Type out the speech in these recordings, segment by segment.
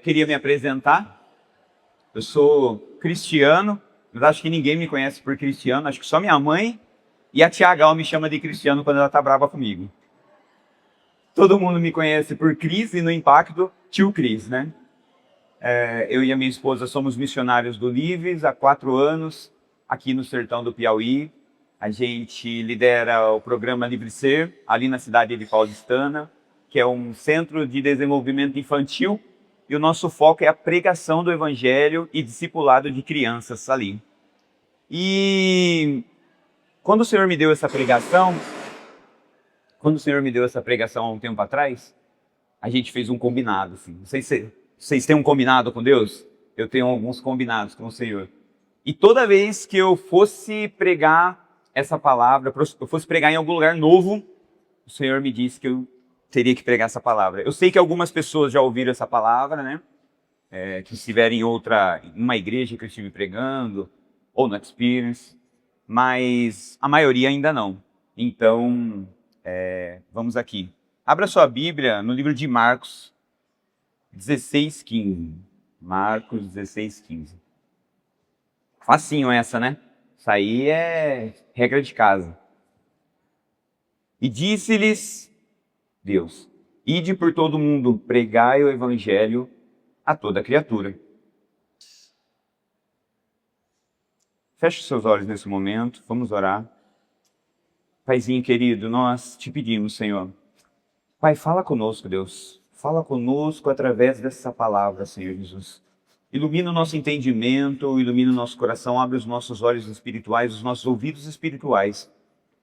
Queria me apresentar. Eu sou Cristiano, mas acho que ninguém me conhece por Cristiano. Acho que só minha mãe e a tia Gal me chama de Cristiano quando ela tá brava comigo. Todo mundo me conhece por Cris e no Impacto, tio Cris, né? Eu e a minha esposa somos missionários do Livres há 4 anos, aqui no sertão do Piauí. A gente lidera o programa Livre Ser, ali na cidade de Paulistana, que é um centro de desenvolvimento infantil, e o nosso foco é a pregação do Evangelho e discipulado de crianças ali. E quando o Senhor me deu essa pregação, há um tempo atrás, a gente fez um combinado, assim. Não sei se vocês têm um combinado com Deus? Eu tenho alguns combinados com o Senhor. E toda vez que eu fosse pregar essa palavra, eu fosse pregar em algum lugar novo, o Senhor me disse que eu teria que pregar essa palavra. Eu sei que algumas pessoas já ouviram essa palavra, né? Que estiverem em uma igreja que eu estive pregando, ou no Experience, mas a maioria ainda não. Então, vamos aqui. Abra sua Bíblia no livro de Marcos 16:15. Marcos 16:15. Facinho essa, né? Isso aí é regra de casa. E disse-lhes Deus: ide por todo mundo, pregai o evangelho a toda criatura. Feche os seus olhos nesse momento, vamos orar. Paizinho querido, nós te pedimos, Senhor. Pai, fala conosco, Deus. Fala conosco através dessa palavra, Senhor Jesus. Ilumina o nosso entendimento, ilumina o nosso coração, abre os nossos olhos espirituais, os nossos ouvidos espirituais,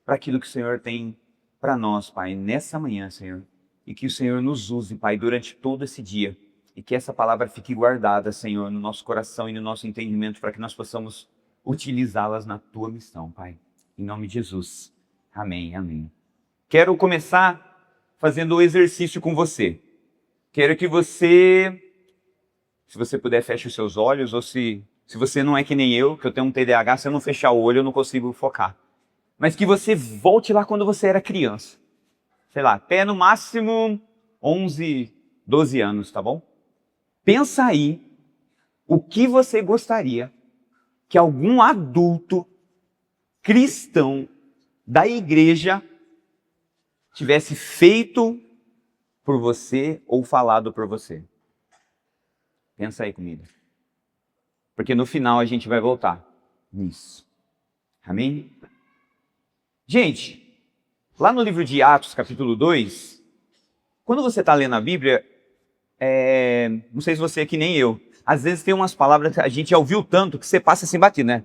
para aquilo que o Senhor tem para nós, Pai, nessa manhã, Senhor. E que o Senhor nos use, Pai, durante todo esse dia. E que essa palavra fique guardada, Senhor, no nosso coração e no nosso entendimento, para que nós possamos utilizá-las na Tua missão, Pai. Em nome de Jesus. Amém, amém. Quero começar fazendo o exercício com você. Quero que você, se você puder, feche os seus olhos, ou se você não é que nem eu, que eu tenho um TDAH, se eu não fechar o olho, eu não consigo focar. Mas que você volte lá quando você era criança. Sei lá, até no máximo 11, 12 anos, tá bom? Pensa aí o que você gostaria que algum adulto cristão da igreja tivesse feito por você ou falado por você. Pensa aí comigo. Porque no final a gente vai voltar nisso. Amém? Gente, lá no livro de Atos, capítulo 2, quando você está lendo a Bíblia, não sei se você é que nem eu, às vezes tem umas palavras que a gente já ouviu tanto que você passa assim batido, né?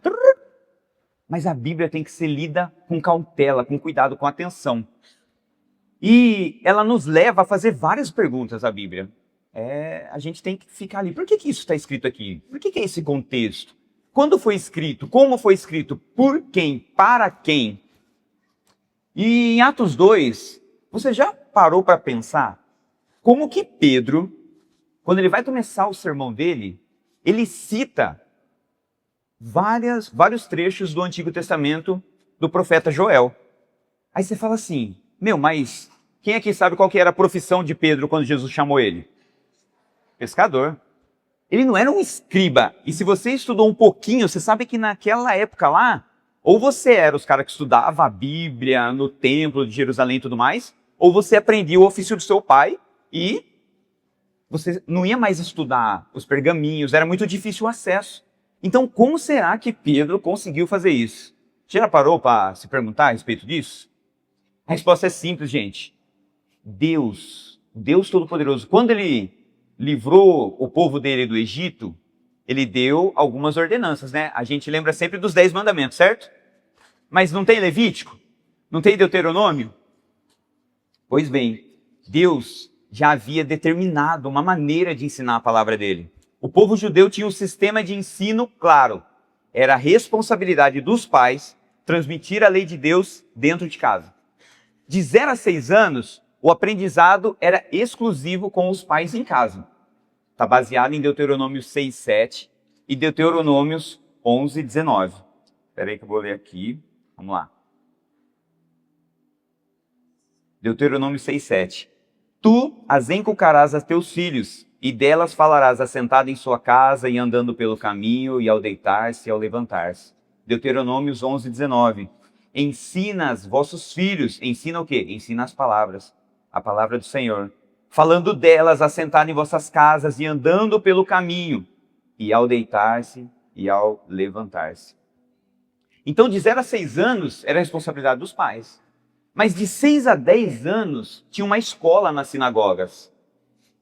Mas a Bíblia tem que ser lida com cautela, com cuidado, com atenção. E ela nos leva a fazer várias perguntas, a Bíblia. A gente tem que ficar ali. Por que isso está escrito aqui? Por que é esse contexto? Quando foi escrito? Como foi escrito? Por quem? Para quem? E em Atos 2, você já parou para pensar como que Pedro, quando ele vai começar o sermão dele, ele cita vários trechos do Antigo Testamento do profeta Joel. Aí você fala assim, mas quem aqui sabe qual que era a profissão de Pedro quando Jesus chamou ele? Pescador. Ele não era um escriba. E se você estudou um pouquinho, você sabe que naquela época lá, ou você era os caras que estudava a Bíblia no templo de Jerusalém e tudo mais, ou você aprendia o ofício do seu pai e você não ia mais estudar os pergaminhos, era muito difícil o acesso. Então, como será que Pedro conseguiu fazer isso? Você já parou para se perguntar a respeito disso? A resposta é simples, gente. Deus Todo-Poderoso, quando ele livrou o povo dele do Egito, ele deu algumas ordenanças, né? A gente lembra sempre dos 10 mandamentos, certo? Mas não tem Levítico? Não tem Deuteronômio? Pois bem, Deus já havia determinado uma maneira de ensinar a palavra dele. O povo judeu tinha um sistema de ensino claro. Era a responsabilidade dos pais transmitir a lei de Deus dentro de casa. De 0 a 6 anos, o aprendizado era exclusivo com os pais em casa. Está baseado em Deuteronômio 6:7 e Deuteronômios 11:19. Espera aí que eu vou ler aqui. Vamos lá. Deuteronômio 6:7. Tu as inculcarás a teus filhos E delas falarás assentado em sua casa e andando pelo caminho, e ao deitar-se e ao levantar-se. Deuteronômios 11, 19. Ensina os vossos filhos. Ensina o quê? Ensina as palavras. A palavra do Senhor. Falando delas assentado em vossas casas e andando pelo caminho, e ao deitar-se e ao levantar-se. Então, de 0 a 6 anos, era a responsabilidade dos pais. Mas de 6 a 10 anos, tinha uma escola nas sinagogas.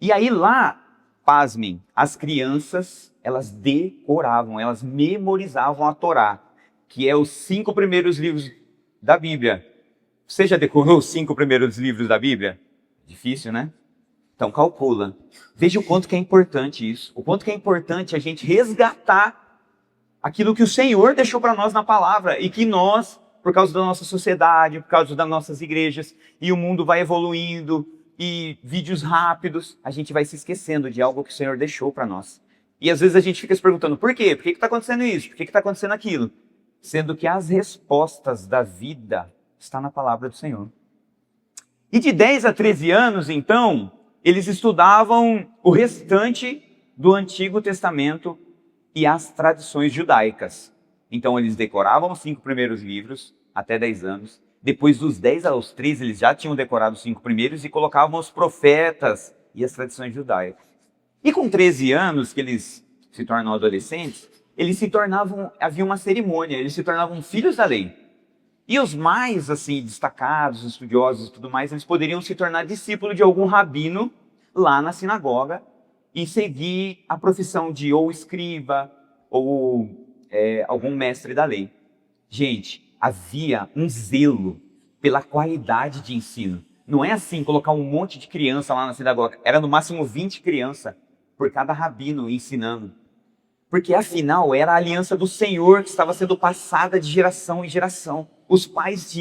E aí lá, pasmem, as crianças, elas decoravam, elas memorizavam a Torá, que é os 5 primeiros livros da Bíblia. Você já decorou os 5 primeiros livros da Bíblia? Difícil, né? Então calcula. Veja o quanto que é importante isso. O quanto que é importante a gente resgatar aquilo que o Senhor deixou para nós na palavra e que nós, por causa da nossa sociedade, por causa das nossas igrejas, e o mundo vai evoluindo, e vídeos rápidos, a gente vai se esquecendo de algo que o Senhor deixou para nós. E às vezes a gente fica se perguntando, por quê? Por que está acontecendo isso? Por que está acontecendo aquilo? Sendo que as respostas da vida estão na palavra do Senhor. E de 10 a 13 anos, então, eles estudavam o restante do Antigo Testamento e as tradições judaicas. Então eles decoravam os 5 primeiros livros, até 10 anos. Depois dos 10 aos 13, eles já tinham decorado os 5 primeiros e colocavam os profetas e as tradições judaicas. E com 13 anos, que eles se tornam adolescentes, eles se tornavam, havia uma cerimônia, eles se tornavam filhos da lei. E os mais, assim, destacados, estudiosos e tudo mais, eles poderiam se tornar discípulos de algum rabino lá na sinagoga e seguir a profissão de ou escriba ou algum mestre da lei. Gente, havia um zelo pela qualidade de ensino. Não é assim, colocar um monte de criança lá na sinagoga. Era no máximo 20 crianças por cada rabino ensinando. Porque afinal era a aliança do Senhor que estava sendo passada de geração em geração. Os pais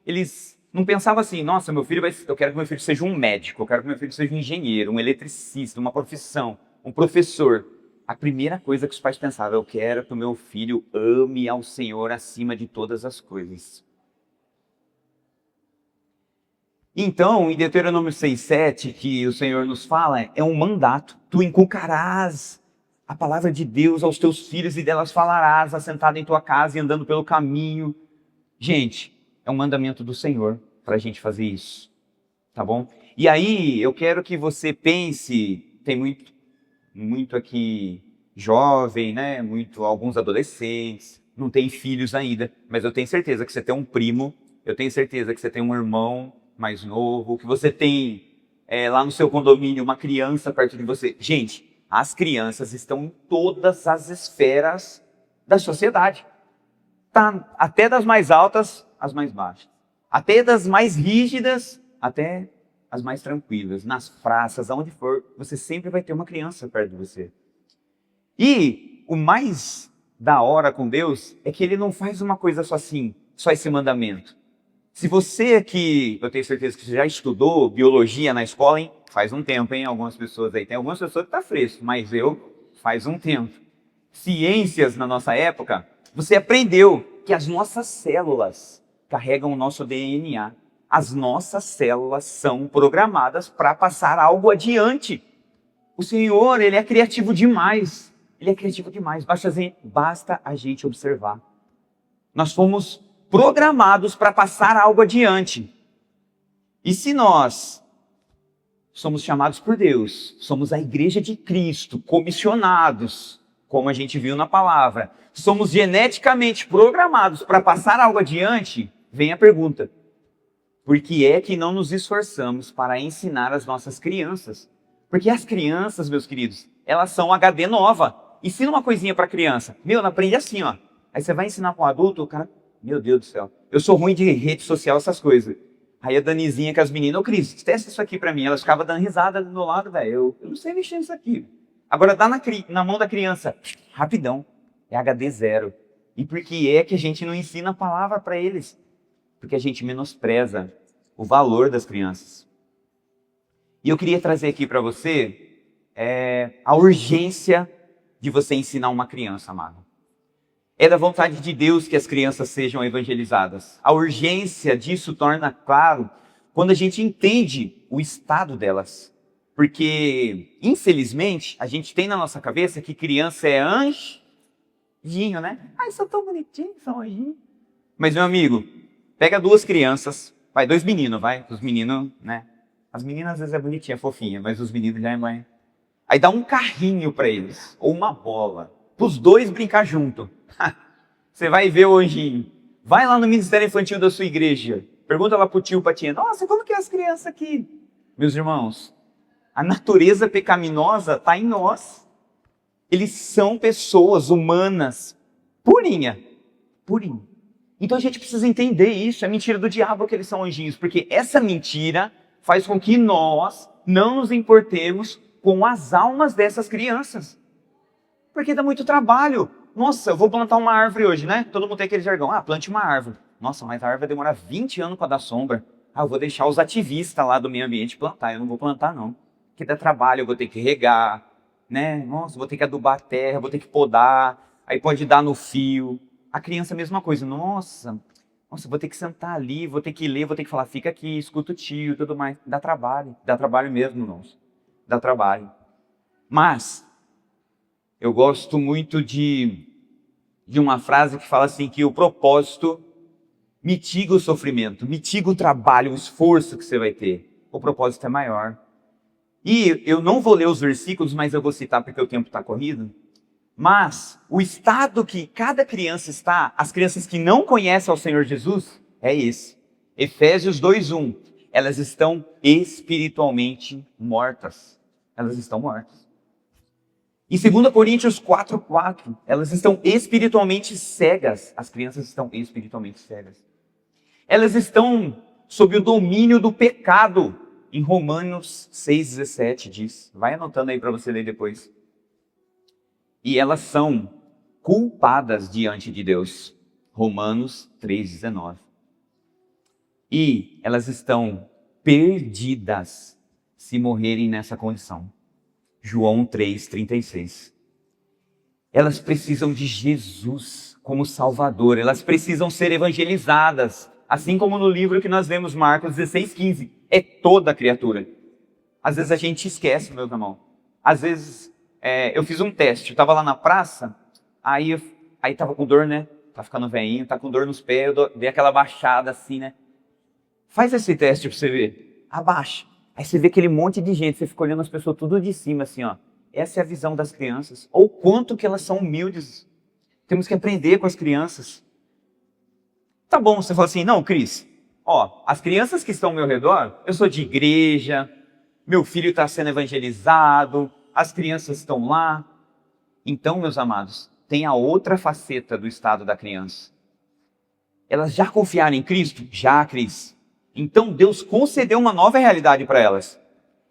eles não pensavam assim, nossa, eu quero que meu filho seja um médico, eu quero que meu filho seja um engenheiro, um eletricista, uma profissão, um professor. A primeira coisa que os pais pensavam, eu quero que o meu filho ame ao Senhor acima de todas as coisas. Então, em Deuteronômio 6:7, que o Senhor nos fala, é um mandato. Tu inculcarás a palavra de Deus aos teus filhos e delas falarás, assentado em tua casa e andando pelo caminho. Gente, é um mandamento do Senhor para a gente fazer isso, tá bom? E aí, eu quero que você pense, tem muito aqui jovem, né? Alguns adolescentes, não tem filhos ainda, mas eu tenho certeza que você tem um primo, eu tenho certeza que você tem um irmão mais novo, que você tem lá no seu condomínio uma criança perto de você. Gente, as crianças estão em todas as esferas da sociedade. Tá, até das mais altas, as mais baixas. Até das mais rígidas, até as mais tranquilas. Nas praças, aonde for, você sempre vai ter uma criança perto de você. E o mais da hora com Deus é que Ele não faz uma coisa só assim, só esse mandamento. Se você aqui, eu tenho certeza que você já estudou biologia na escola, hein? Faz um tempo, hein? Algumas pessoas aí. Tem algumas pessoas que tá fresco, mas faz um tempo. Ciências na nossa época, você aprendeu que as nossas células carregam o nosso DNA. As nossas células são programadas para passar algo adiante. O Senhor, Ele é criativo demais. Ele é criativo demais. Basta a gente observar. Nós fomos programados para passar algo adiante. E se nós somos chamados por Deus, somos a igreja de Cristo, comissionados, como a gente viu na palavra, somos geneticamente programados para passar algo adiante, vem a pergunta: por que é que não nos esforçamos para ensinar as nossas crianças? Porque as crianças, meus queridos, elas são HD nova. Ensina uma coisinha para criança. Não aprende assim, ó. Aí você vai ensinar para um adulto, o cara, meu Deus do céu, eu sou ruim de rede social, essas coisas. Aí a Danizinha com as meninas, ô Cris, testa isso aqui para mim. Elas ficavam dando risada do meu lado, velho. Eu não sei mexer nisso aqui. Agora dá na mão da criança, rapidão, é HD 0. E por que é que a gente não ensina a palavra para eles? Porque a gente menospreza o valor das crianças. E eu queria trazer aqui para você a urgência de você ensinar uma criança, amado. É da vontade de Deus que as crianças sejam evangelizadas. A urgência disso torna claro quando a gente entende o estado delas. Porque, infelizmente, a gente tem na nossa cabeça que criança é anjinho, né? Ai, são tão bonitinhos, são anjinhos. Mas, meu amigo, pega duas crianças, vai, dois meninos, vai. Os meninos, né? As meninas às vezes é bonitinha, fofinha, mas os meninos já é mãe. Aí dá um carrinho pra eles, ou uma bola, pros dois brincar junto. Você vai ver o anjinho. Vai lá no Ministério Infantil da sua igreja. Pergunta lá pro tio, pra tia. Nossa, como que é as crianças aqui? Meus irmãos, a natureza pecaminosa está em nós. Eles são pessoas humanas, purinha. Então a gente precisa entender isso. É mentira do diabo que eles são anjinhos, porque essa mentira faz com que nós não nos importemos com as almas dessas crianças. Porque dá muito trabalho. Nossa, eu vou plantar uma árvore hoje, né? Todo mundo tem aquele jargão. Ah, plante uma árvore. Nossa, mas a árvore vai demorar 20 anos para dar sombra. Ah, eu vou deixar os ativistas lá do meio ambiente plantar. Eu não vou plantar, não. Porque dá trabalho, eu vou ter que regar, né? Nossa, vou ter que adubar a terra, vou ter que podar. Aí pode dar no fio. A criança, a mesma coisa. Nossa, vou ter que sentar ali, vou ter que ler, vou ter que falar, fica aqui, escuta o tio, tudo mais. Dá trabalho mesmo, irmãos. Dá trabalho. Mas eu gosto muito de uma frase que fala assim, que o propósito mitiga o sofrimento, mitiga o trabalho, o esforço que você vai ter. O propósito é maior. E eu não vou ler os versículos, mas eu vou citar porque o tempo está corrido. Mas o estado que cada criança está, as crianças que não conhecem ao Senhor Jesus, é esse. Efésios 2:1. Elas estão espiritualmente mortas. Elas estão mortas. Em 2 Coríntios 4:4, elas estão espiritualmente cegas. As crianças estão espiritualmente cegas. Elas estão sob o domínio do pecado. Em Romanos 6:17 diz. Vai anotando aí para você ler depois. E elas são culpadas diante de Deus. Romanos 3:19. E elas estão perdidas se morrerem nessa condição. João 3:36. Elas precisam de Jesus como Salvador. Elas precisam ser evangelizadas. Assim como no livro que nós lemos, Marcos 16:15. É toda criatura. Às vezes a gente esquece, meus irmãos. Às vezes, eu fiz um teste. Eu estava lá na praça, aí estava com dor, né? Tá ficando velhinho, tá com dor nos pés. Eu dei aquela baixada assim, né? Faz esse teste para você ver. Abaixa. Aí você vê aquele monte de gente, você fica olhando as pessoas tudo de cima, assim, ó. Essa é a visão das crianças. Ou quanto que elas são humildes. Temos que aprender com as crianças. Tá bom, você fala assim, não, Cris, ó, as crianças que estão ao meu redor, eu sou de igreja, meu filho está sendo evangelizado, as crianças estão lá. Então, meus amados, tem a outra faceta do estado da criança. Elas já confiaram em Cristo? Já, Cris. Então Deus concedeu uma nova realidade para elas.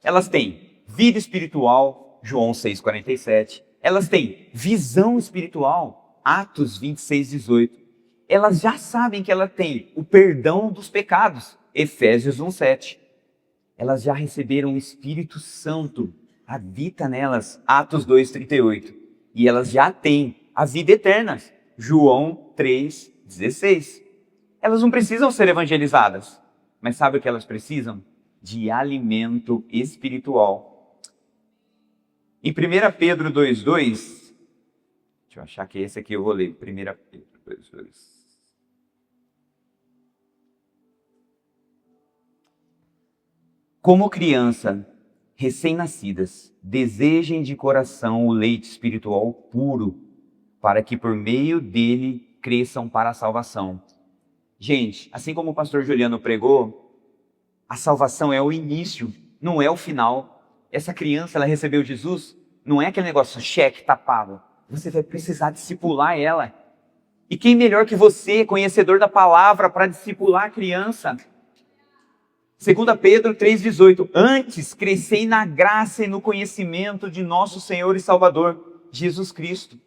Elas têm vida espiritual, João 6:47. Elas têm visão espiritual, Atos 26:18. Elas já sabem que ela tem o perdão dos pecados, Efésios 1:7. Elas já receberam o Espírito Santo, habita nelas, Atos 2:38. E elas já têm a vida eterna, João 3:16. Elas não precisam ser evangelizadas. Mas sabe o que elas precisam? De alimento espiritual. Em 1 Pedro 2:2, deixa eu achar que esse aqui eu vou ler. 1 Pedro 2:2. Como criança, recém-nascidas, desejem de coração o leite espiritual puro, para que por meio dele cresçam para a salvação. Gente, assim como o pastor Juliano pregou, a salvação é o início, não é o final. Essa criança, ela recebeu Jesus, não é aquele negócio, cheque, tá pago. Você vai precisar discipular ela. E quem melhor que você, conhecedor da palavra, para discipular a criança? 2 Pedro 3:18. Antes, crescei na graça e no conhecimento de nosso Senhor e Salvador, Jesus Cristo.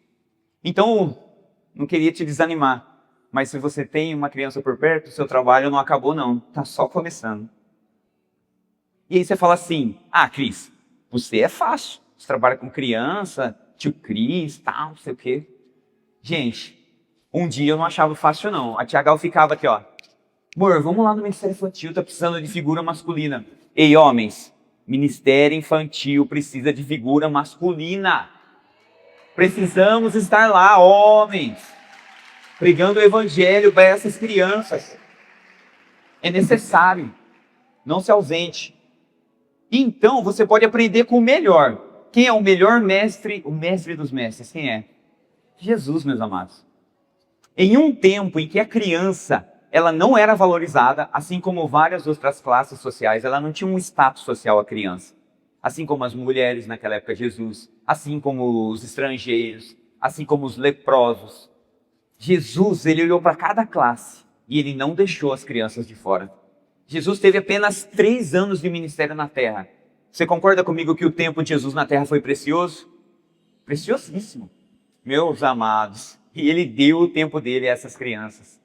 Então, não queria te desanimar. Mas se você tem uma criança por perto, seu trabalho não acabou não, está só começando. E aí você fala assim, Cris, você é fácil, você trabalha com criança, tio Cris, tal, não sei o quê. Gente, um dia eu não achava fácil não, a tia Gal ficava aqui, ó, amor, vamos lá no Ministério Infantil, tá precisando de figura masculina. Ei, homens, Ministério infantil precisa de figura masculina. Precisamos estar lá, homens, pregando o evangelho para essas crianças. É necessário, não se ausente. Então você pode aprender com o melhor. Quem é o melhor mestre? O mestre dos mestres, quem é? Jesus, meus amados. Em um tempo em que a criança, ela não era valorizada, assim como várias outras classes sociais, ela não tinha um status social, a criança. Assim como as mulheres naquela época de Jesus, assim como os estrangeiros, assim como os leprosos. Jesus, ele olhou para cada classe e ele não deixou as crianças de fora. Jesus teve apenas 3 anos de ministério na terra. Você concorda comigo que o tempo de Jesus na terra foi precioso? Preciosíssimo, meus amados. E ele deu o tempo dele a essas crianças.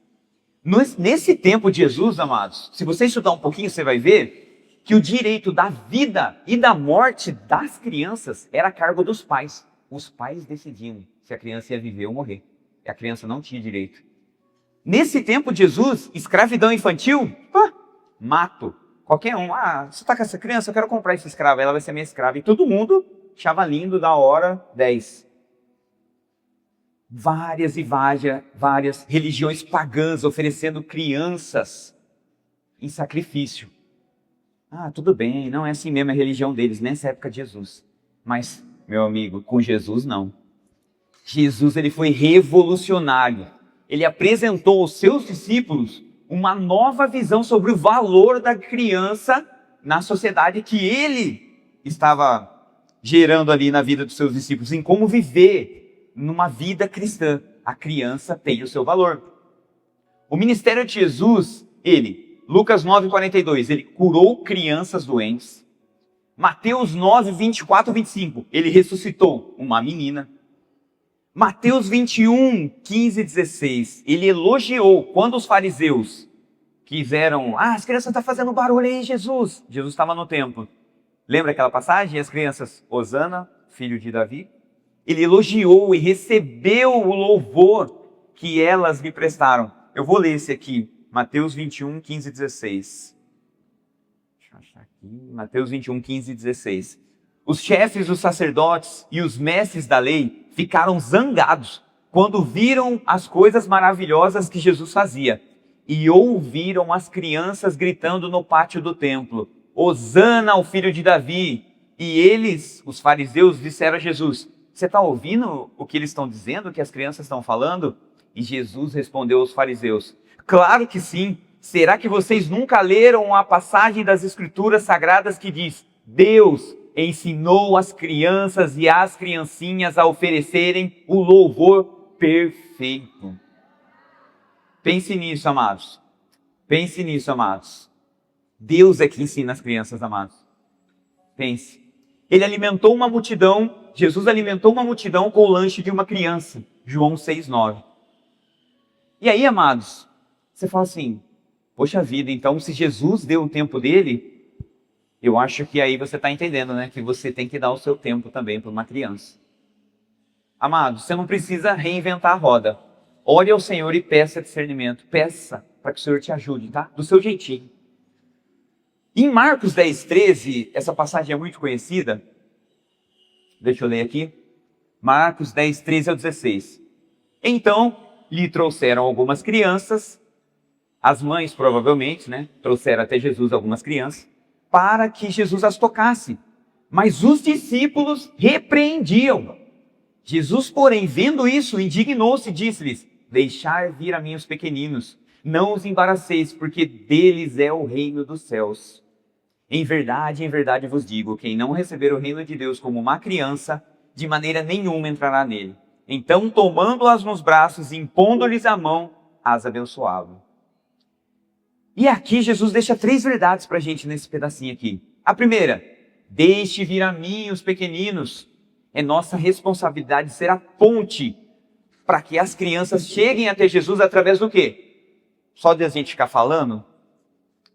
Nesse tempo de Jesus, amados, se você estudar um pouquinho, você vai ver que o direito da vida e da morte das crianças era a cargo dos pais. Os pais decidiam se a criança ia viver ou morrer. E a criança não tinha direito. Nesse tempo de Jesus, escravidão infantil, mato. Qualquer um, você está com essa criança, eu quero comprar essa escrava, ela vai ser minha escrava. E todo mundo achava lindo, da hora, 10. Várias e várias religiões pagãs oferecendo crianças em sacrifício. Tudo bem, não é assim mesmo a religião deles, nessa época de Jesus. Mas, meu amigo, com Jesus não. Jesus, ele foi revolucionário. Ele apresentou aos seus discípulos uma nova visão sobre o valor da criança na sociedade que ele estava gerando ali na vida dos seus discípulos, em como viver numa vida cristã. A criança tem o seu valor. O ministério de Jesus, Lucas 9:42, ele curou crianças doentes. Mateus 9:24 e 25, ele ressuscitou uma menina. Mateus 21, 15 e 16, ele elogiou quando os fariseus quiseram, as crianças estão fazendo barulho aí, Jesus. Jesus estava no templo. Lembra aquela passagem? As crianças, Hosana, filho de Davi. Ele elogiou e recebeu o louvor que elas lhe prestaram. Eu vou ler esse aqui, Mateus 21, 15 e 16. Deixa eu achar aqui, Mateus 21, 15 e 16. Os chefes dos sacerdotes e os mestres da lei ficaram zangados quando viram as coisas maravilhosas que Jesus fazia e ouviram as crianças gritando no pátio do templo, Hosana ao filho de Davi. E eles, os fariseus, disseram a Jesus, você está ouvindo o que eles estão dizendo, o que as crianças estão falando? E Jesus respondeu aos fariseus, claro que sim. Será que vocês nunca leram a passagem das Escrituras Sagradas que diz, Deus ensinou as crianças e as criancinhas a oferecerem o louvor perfeito. Pense nisso, amados. Pense nisso, amados. Deus é que ensina as crianças, amados. Pense. Ele alimentou uma multidão, Jesus alimentou uma multidão com o lanche de uma criança. João 6:9. E aí, amados, você fala assim, poxa vida, então se Jesus deu o tempo dele, eu acho que aí você está entendendo, né? Que você tem que dar o seu tempo também para uma criança. Amado, você não precisa reinventar a roda. Ore ao Senhor e peça discernimento. Peça para que o Senhor te ajude, tá? Do seu jeitinho. Em Marcos 10:13, essa passagem é muito conhecida. Deixa eu ler aqui. Marcos 10:13 ao 16. Então, lhe trouxeram algumas crianças. As mães, provavelmente, né? Trouxeram até Jesus algumas crianças, para que Jesus as tocasse. Mas os discípulos repreendiam. Jesus, porém, vendo isso, indignou-se e disse-lhes, deixai vir a mim os pequeninos, não os embaraceis, porque deles é o reino dos céus. Em verdade vos digo, quem não receber o reino de Deus como uma criança, de maneira nenhuma entrará nele. Então, tomando-as nos braços e impondo-lhes a mão, as abençoava. E aqui Jesus deixa 3 verdades para a gente nesse pedacinho aqui. A primeira, deixe vir a mim os pequeninos. É nossa responsabilidade ser a ponte para que as crianças cheguem até Jesus através do quê? Só de a gente ficar falando?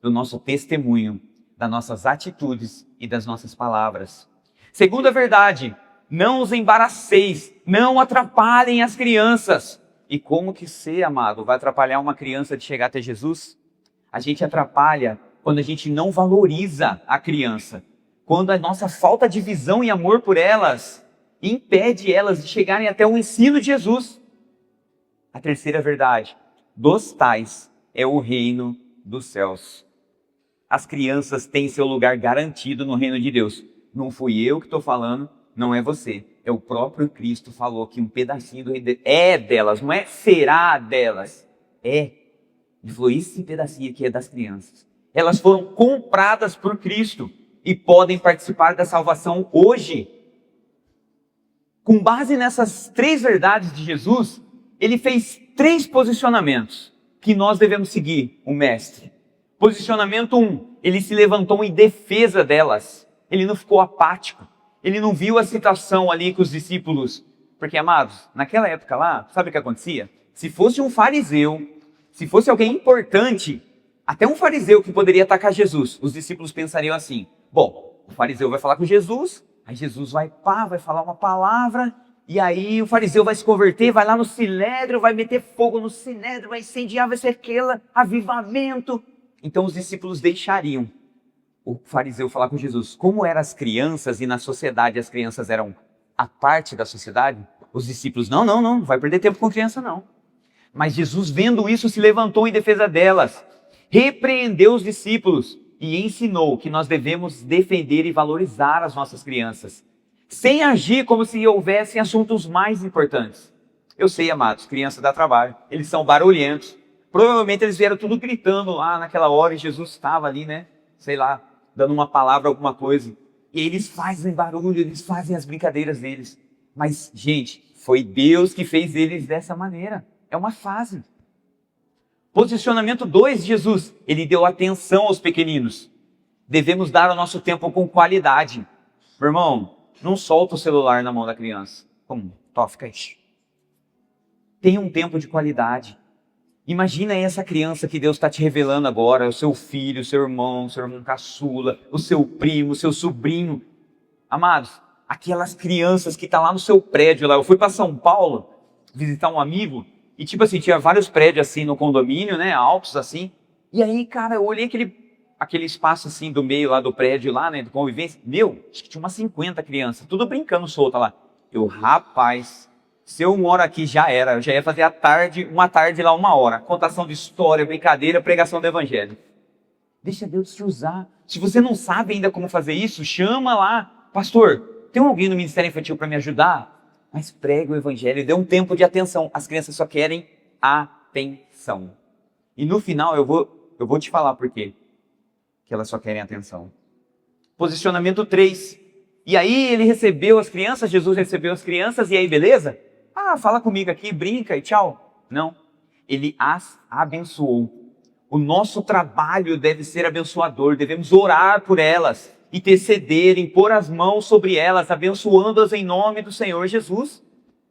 Do nosso testemunho, das nossas atitudes e das nossas palavras. Segunda verdade, não os embaraceis, não atrapalhem as crianças. E como que ser, amado, vai atrapalhar uma criança de chegar até Jesus? A gente atrapalha quando a gente não valoriza a criança. quando a nossa falta de visão e amor por elas impede elas de chegarem até o ensino de Jesus. A terceira verdade: dos tais é o reino dos céus. As crianças têm seu lugar garantido no reino de Deus. Não fui eu que estou falando, não é você. É o próprio Cristo falou que um pedacinho do reino é delas, não é será delas. É. Ele falou, esse pedacinho aqui é das crianças. Elas foram compradas por Cristo e podem participar da salvação hoje. Com base nessas três verdades de Jesus, ele fez 3 posicionamentos que nós devemos seguir, o mestre. Posicionamento 1, ele se levantou em defesa delas. Ele não ficou apático. Ele não viu a situação ali com os discípulos. Porque, amados, naquela época lá, sabe o que acontecia? Se fosse um fariseu, se fosse alguém importante, até um fariseu que poderia atacar Jesus, os discípulos pensariam assim, bom, o fariseu vai falar com Jesus, aí Jesus vai falar uma palavra, e aí o fariseu vai se converter, vai lá no sinédrio, vai meter fogo no sinédrio, vai incendiar, vai ser aquele avivamento. Então os discípulos deixariam o fariseu falar com Jesus. Como eram as crianças e na sociedade as crianças eram a parte da sociedade, os discípulos, não vai perder tempo com criança não. Mas Jesus, vendo isso, se levantou em defesa delas, repreendeu os discípulos e ensinou que nós devemos defender e valorizar as nossas crianças, sem agir como se houvessem assuntos mais importantes. Eu sei, amados, criança dá trabalho, eles são barulhentos. Provavelmente eles vieram tudo gritando lá naquela hora e Jesus estava ali, né? Sei lá, dando uma palavra, alguma coisa. E eles fazem barulho, eles fazem as brincadeiras deles. Mas, gente, foi Deus que fez eles dessa maneira. É uma fase. Posicionamento 2 de Jesus, ele deu atenção aos pequeninos. Devemos dar o nosso tempo com qualidade. Meu irmão, não solta o celular na mão da criança. Fica aí. Tenha um tempo de qualidade. Imagina essa criança que Deus está te revelando agora, o seu filho, o seu irmão caçula, o seu primo, o seu sobrinho. Amados, aquelas crianças que estão lá no seu prédio. Lá. Eu fui para São Paulo visitar um amigo e tipo assim, tinha vários prédios assim no condomínio, né, altos assim. E aí, cara, eu olhei aquele espaço assim do meio lá do prédio lá, né, de convivência. Acho que tinha umas 50 crianças, tudo brincando solta lá. Rapaz... Se eu moro aqui, já era. Eu já ia fazer uma tarde lá, 1 hora. Contação de história, brincadeira, pregação do evangelho. Deixa Deus te usar. Se você não sabe ainda como fazer isso, chama lá. Pastor, tem alguém no Ministério Infantil para me ajudar? Mas prega o evangelho, dê um tempo de atenção. As crianças só querem atenção. E no final eu vou te falar por quê que elas só querem atenção. Posicionamento 3. E aí ele recebeu as crianças, Jesus recebeu as crianças, e aí beleza? Fala comigo aqui, brinca e tchau. Não, ele as abençoou. O nosso trabalho deve ser abençoador, devemos orar por elas, interceder, impor as mãos sobre elas, abençoando-as em nome do Senhor Jesus.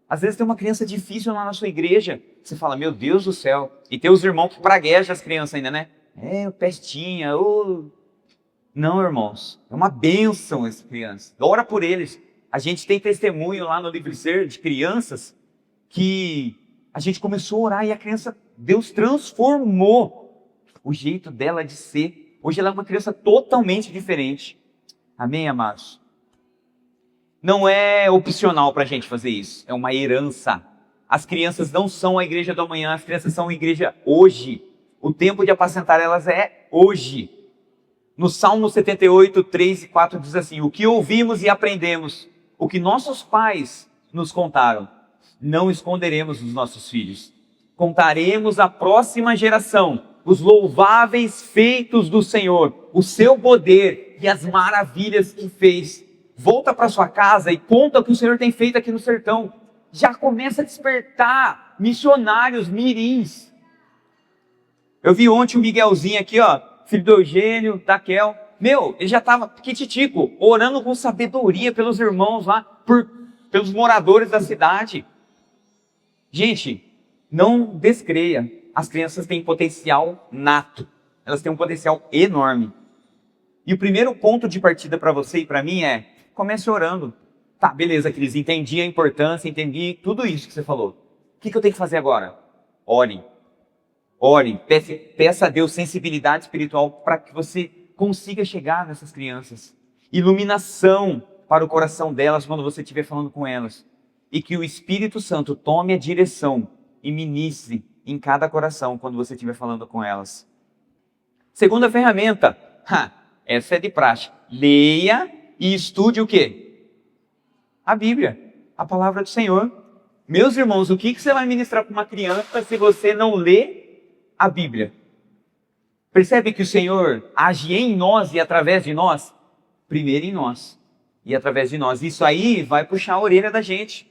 Às vezes tem uma criança difícil lá na sua igreja, você fala, meu Deus do céu, e tem os irmãos que praguejam as crianças ainda, né? Pestinha, Não, irmãos, é uma bênção essa criança, ora por eles. A gente tem testemunho lá no Livre Ser de crianças que a gente começou a orar e a criança, Deus transformou o jeito dela de ser. Hoje ela é uma criança totalmente diferente. Amém, amados? Não é opcional para a gente fazer isso, é uma herança. As crianças não são a igreja do amanhã, as crianças são a igreja hoje. O tempo de apacentar elas é hoje. No Salmo 78, 3 e 4 diz assim, o que ouvimos e aprendemos, o que nossos pais nos contaram, não esconderemos dos nossos filhos. Contaremos à próxima geração os louváveis feitos do Senhor, o seu poder e as maravilhas que fez. Volta para sua casa e conta o que o Senhor tem feito aqui no sertão. Já começa a despertar missionários, mirins. Eu vi ontem o Miguelzinho aqui, filho do Eugênio, da Kel. Ele já estava piquititico, orando com sabedoria pelos irmãos lá, pelos moradores da cidade. Gente, não descreia. As crianças têm potencial nato. Elas têm um potencial enorme. E o primeiro ponto de partida para você e para mim é, comece orando. Tá, beleza, Cris, entendi a importância, entendi tudo isso que você falou. O que eu tenho que fazer agora? Ore. Ore, peça a Deus sensibilidade espiritual para que você consiga chegar nessas crianças. iluminação para o coração delas quando você estiver falando com elas. E que o Espírito Santo tome a direção e ministre em cada coração quando você estiver falando com elas. Segunda ferramenta, essa é de praxe. Leia e estude o quê? A Bíblia, a palavra do Senhor. Meus irmãos, o que você vai ministrar para uma criança se você não lê a Bíblia? Percebe que o Senhor age em nós e através de nós? Primeiro em nós e através de nós. Isso aí vai puxar a orelha da gente,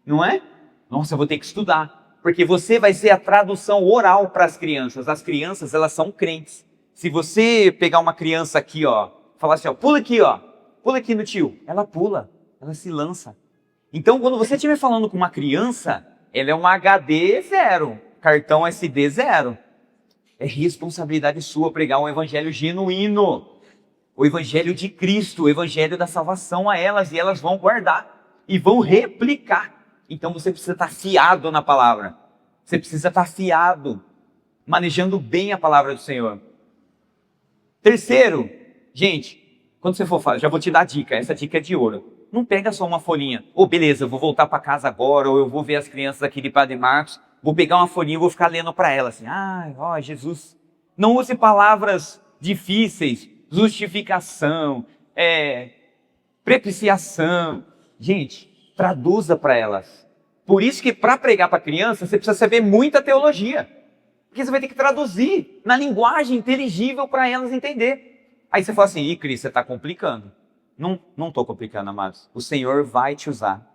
não é? Nossa, eu vou ter que estudar, porque você vai ser a tradução oral para as crianças. As crianças, elas são crentes. Se você pegar uma criança aqui, ó, falar assim, ó, pula aqui no tio, ela pula, ela se lança. Então, quando você estiver falando com uma criança, ela é um HD 0, cartão SD 0. É responsabilidade sua pregar um evangelho genuíno, o evangelho de Cristo, o evangelho da salvação a elas, e elas vão guardar e vão replicar. Então você precisa estar fiado na palavra, você precisa estar fiado, manejando bem a palavra do Senhor. Terceiro, gente, quando você for falar, já vou te dar a dica, essa dica é de ouro. Não pega só uma folhinha, beleza, eu vou voltar para casa agora, ou eu vou ver as crianças aqui de Padre Marcos, vou pegar uma folhinha e vou ficar lendo para elas, assim, Jesus. Não use palavras difíceis, justificação, propiciação. Gente, traduza para elas. Por isso que para pregar para criança, você precisa saber muita teologia. Porque você vai ter que traduzir na linguagem inteligível para elas entender. Aí você fala assim, Cris, você está complicando. Não estou complicando, amados. O Senhor vai te usar.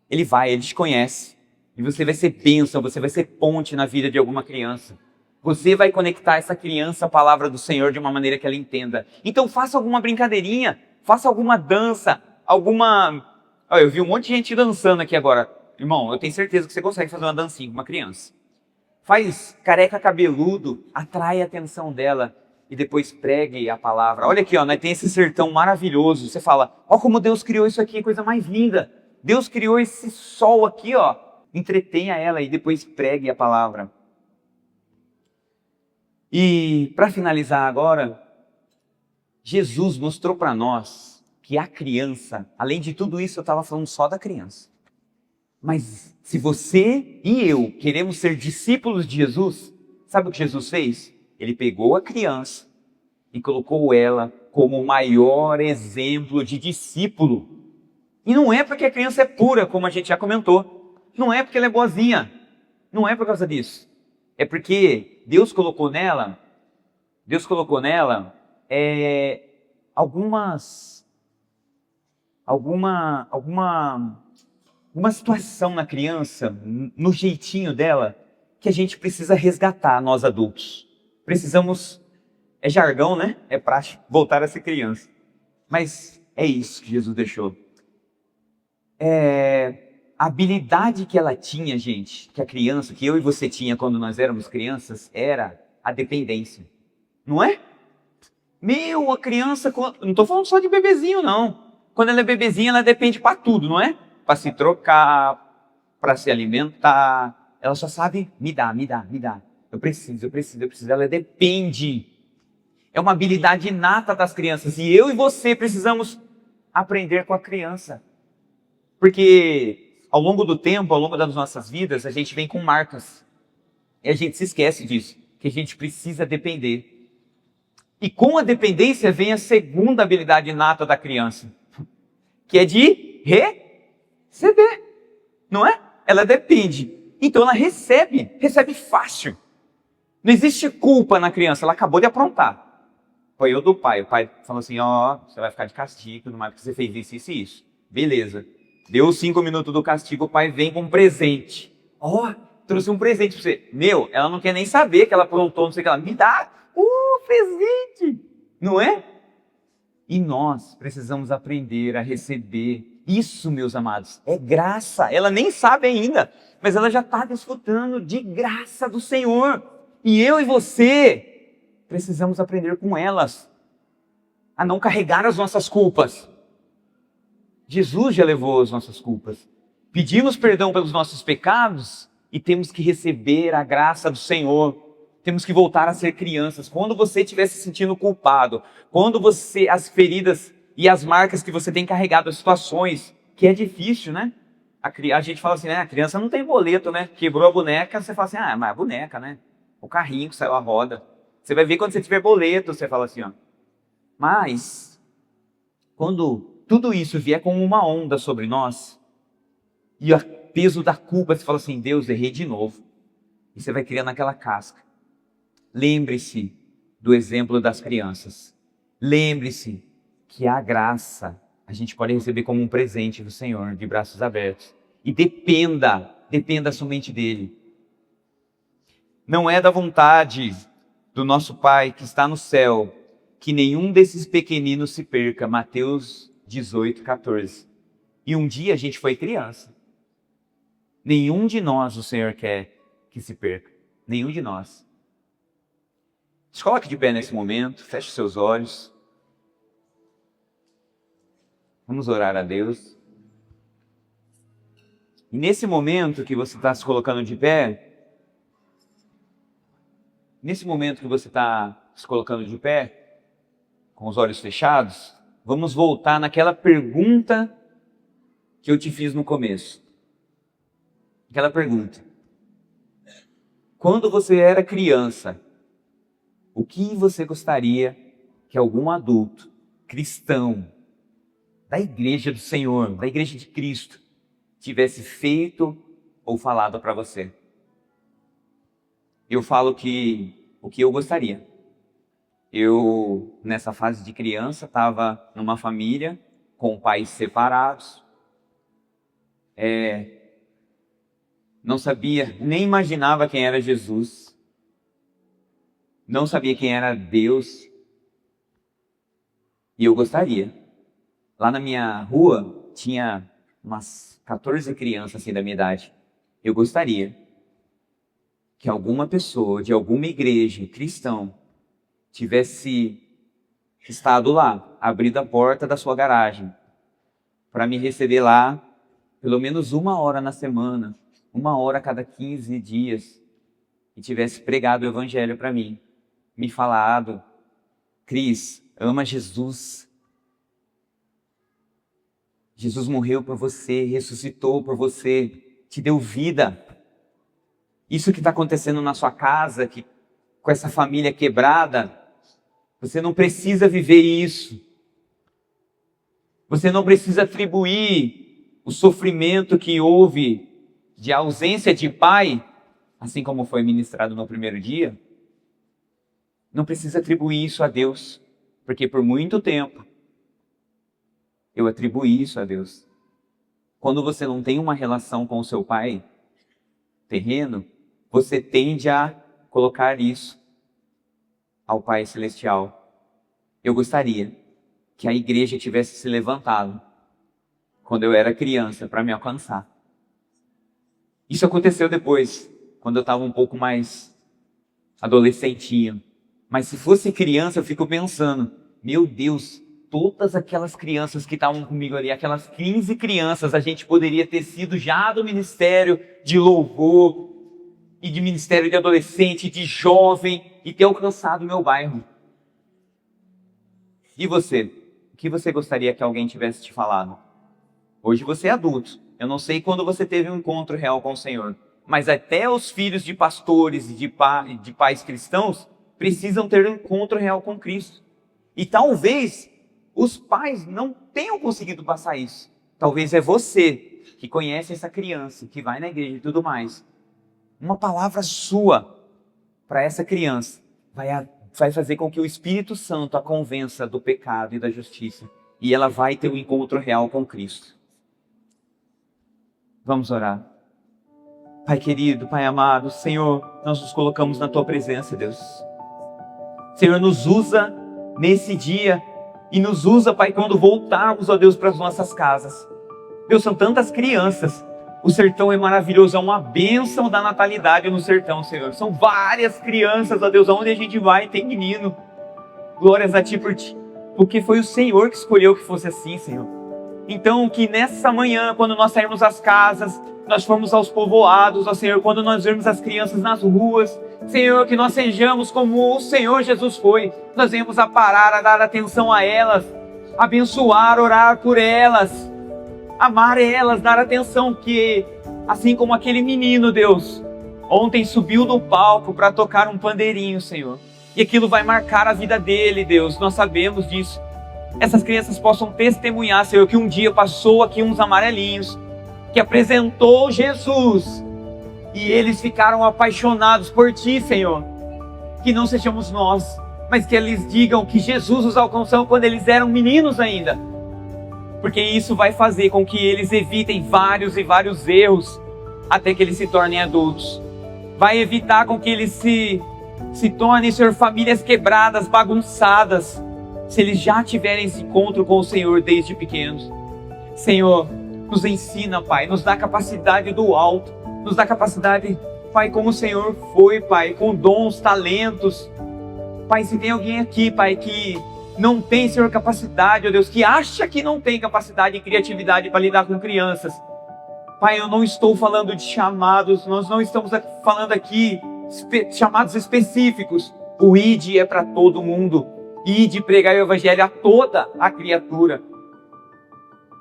Ele te conhece. E você vai ser bênção, você vai ser ponte na vida de alguma criança. Você vai conectar essa criança à palavra do Senhor de uma maneira que ela entenda. Então faça alguma brincadeirinha, faça alguma dança, eu vi um monte de gente dançando aqui agora. Irmão, eu tenho certeza que você consegue fazer uma dancinha com uma criança. Faz careca cabeludo, atrai a atenção dela e depois pregue a palavra. Olha aqui, nós tem esse sertão maravilhoso. Você fala, como Deus criou isso aqui, coisa mais linda. Deus criou esse sol aqui, entretenha ela e depois pregue a palavra. E para finalizar agora, Jesus mostrou para nós que a criança, além de tudo isso, eu estava falando só da criança. Mas se você e eu queremos ser discípulos de Jesus, sabe o que Jesus fez? Ele pegou a criança e colocou ela como o maior exemplo de discípulo. E não é porque a criança é pura, como a gente já comentou. Não é porque ela é boazinha. Não é por causa disso. É porque Deus colocou nela alguma situação na criança, no jeitinho dela, que a gente precisa resgatar, nós adultos. Precisamos, é jargão, né? É praxe, voltar a ser criança. Mas é isso que Jesus deixou. A habilidade que ela tinha, gente, que a criança, que eu e você tinha quando nós éramos crianças, era a dependência. Não é? A criança, não estou falando só de bebezinho, não. Quando ela é bebezinha, ela depende para tudo, não é? Para se trocar, para se alimentar. Ela só sabe, me dá. Eu preciso. Ela depende. É uma habilidade inata das crianças. E eu e você precisamos aprender com a criança. Porque ao longo do tempo, ao longo das nossas vidas, a gente vem com marcas. E a gente se esquece disso. Que a gente precisa depender. E com a dependência vem a segunda habilidade inata da criança. Que é de receber. Não é? Ela depende. Então ela recebe fácil. Não existe culpa na criança, ela acabou de aprontar. Foi eu do pai. O pai falou assim, você vai ficar de castigo, não é porque você fez isso e isso. Beleza. Deu 5 minutos do castigo, o pai vem com um presente. Trouxe um presente pra você. Ela não quer nem saber que ela aprontou, não sei o que ela. Me dá presente. Não é? E nós precisamos aprender a receber. Isso, meus amados, é graça. Ela nem sabe ainda, mas ela já está desfrutando de graça do Senhor. E eu e você precisamos aprender com elas a não carregar as nossas culpas. Jesus já levou as nossas culpas. Pedimos perdão pelos nossos pecados e temos que receber a graça do Senhor. Temos que voltar a ser crianças. Quando você estiver se sentindo culpado, quando as feridas e as marcas que você tem carregado, as situações que é difícil, né? A gente fala assim, né? A criança não tem boleto, né? Quebrou a boneca, você fala assim, ah, mas a boneca, né? O carrinho que saiu a roda. Você vai ver quando você tiver boleto, você fala assim, ó. Mas, quando tudo isso vier como uma onda sobre nós, e o peso da culpa, você fala assim, Deus, errei de novo. E você vai criando aquela casca. Lembre-se do exemplo das crianças. Lembre-se que a graça a gente pode receber como um presente do Senhor, de braços abertos. E dependa somente dele. Não é da vontade do nosso Pai que está no céu que nenhum desses pequeninos se perca. Mateus 18, 14. E um dia a gente foi criança. Nenhum de nós o Senhor quer que se perca. Nenhum de nós. Se coloque de pé nesse momento, feche seus olhos. Vamos orar a Deus. E nesse momento que você está se colocando de pé, com os olhos fechados, vamos voltar naquela pergunta que eu te fiz no começo. Aquela pergunta. Quando você era criança, o que você gostaria que algum adulto cristão da igreja do Senhor, da igreja de Cristo, tivesse feito ou falado para você? Eu falo que o que eu gostaria. Eu, nessa fase de criança, estava numa família com pais separados. Não sabia, nem imaginava quem era Jesus. Não sabia quem era Deus. E eu gostaria. Lá na minha rua, tinha umas 14 crianças assim da minha idade. Eu gostaria que alguma pessoa de alguma igreja cristã tivesse estado lá, abrido a porta da sua garagem, para me receber lá, pelo menos 1 hora na semana, 1 hora a cada 15 dias, e tivesse pregado o evangelho para mim, me falado, Cris, ama Jesus. Jesus morreu por você, ressuscitou por você, te deu vida. Isso que está acontecendo na sua casa, com essa família quebrada, você não precisa viver isso. Você não precisa atribuir o sofrimento que houve de ausência de pai, assim como foi ministrado no primeiro dia. Não precisa atribuir isso a Deus, porque por muito tempo eu atribuí isso a Deus. Quando você não tem uma relação com o seu pai terreno, você tende a colocar isso ao Pai Celestial. Eu gostaria que a igreja tivesse se levantado quando eu era criança para me alcançar. Isso aconteceu depois, quando eu estava um pouco mais adolescentinho. Mas se fosse criança, eu fico pensando, meu Deus, todas aquelas crianças que estavam comigo ali, aquelas 15 crianças, a gente poderia ter sido já do ministério de louvor e de ministério de adolescente, de jovem, e ter alcançado o meu bairro. E você? O que você gostaria que alguém tivesse te falado? Hoje você é adulto. Eu não sei quando você teve um encontro real com o Senhor, mas até os filhos de pastores e de pais cristãos precisam ter um encontro real com Cristo. E talvez os pais não tenham conseguido passar isso. Talvez é você que conhece essa criança, que vai na igreja e tudo mais. Uma palavra sua para essa criança vai fazer com que o Espírito Santo a convença do pecado e da justiça. E ela vai ter um encontro real com Cristo. Vamos orar. Pai querido, Pai amado, Senhor, nós nos colocamos na Tua presença, Deus. Senhor, nos usa nesse dia e nos usa, Pai, quando voltarmos, ó Deus, para as nossas casas. Deus, são tantas crianças. O sertão é maravilhoso, é uma bênção da natalidade no sertão, Senhor. São várias crianças, ó Deus, aonde a gente vai tem menino. Glórias a Ti por Ti, porque foi o Senhor que escolheu que fosse assim, Senhor. Então, que nessa manhã, quando nós sairmos das casas, nós formos aos povoados, ó Senhor, quando nós vermos as crianças nas ruas, Senhor, que nós sejamos como o Senhor Jesus foi. Nós venhamos a parar, a dar atenção a elas, abençoar, orar por elas, amar elas, dar atenção, que assim como aquele menino, Deus, ontem subiu no palco para tocar um pandeirinho, Senhor, e aquilo vai marcar a vida dele, Deus, nós sabemos disso. Essas crianças possam testemunhar, Senhor, que um dia passou aqui uns amarelinhos, que apresentou Jesus, e eles ficaram apaixonados por Ti, Senhor. Que não sejamos nós, mas que eles digam que Jesus os alcançou quando eles eram meninos ainda, porque isso vai fazer com que eles evitem vários e vários erros até que eles se tornem adultos. Vai evitar com que eles se tornem, Senhor, famílias quebradas, bagunçadas, se eles já tiverem esse encontro com o Senhor desde pequenos. Senhor, nos ensina, Pai, nos dá capacidade do alto, nos dá capacidade, Pai, como o Senhor foi, Pai, com dons, talentos. Pai, se tem alguém aqui, Pai, que não tem, Senhor, capacidade, ó Deus, que acha que não tem capacidade e criatividade para lidar com crianças, Pai, eu não estou falando de chamados, nós não estamos falando aqui chamados específicos. O ID é para todo mundo. ID, pregar o evangelho a toda a criatura.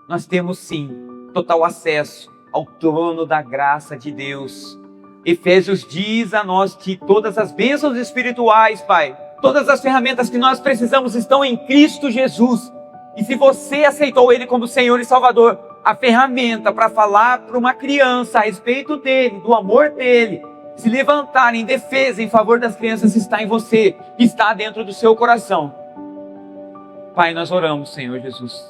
Nós temos sim total acesso ao trono da graça de Deus. Efésios diz a nós que todas as bênçãos espirituais, Pai, todas as ferramentas que nós precisamos estão em Cristo Jesus. E se você aceitou Ele como Senhor e Salvador, a ferramenta para falar para uma criança a respeito dele, do amor dele, se levantar em defesa, em favor das crianças, está em você, está dentro do seu coração. Pai, nós oramos, Senhor Jesus,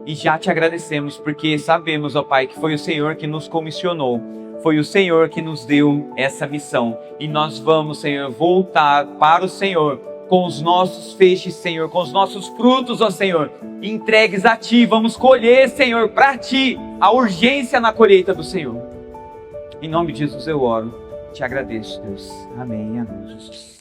e já te agradecemos, porque sabemos, ó Pai, que foi o Senhor que nos comissionou, foi o Senhor que nos deu essa missão, e nós vamos, Senhor, voltar para o Senhor, com os nossos feixes, Senhor, com os nossos frutos, ó Senhor, entregues a Ti. Vamos colher, Senhor, para Ti, a urgência na colheita do Senhor. Em nome de Jesus eu oro, te agradeço, Deus. Amém, amém, Jesus.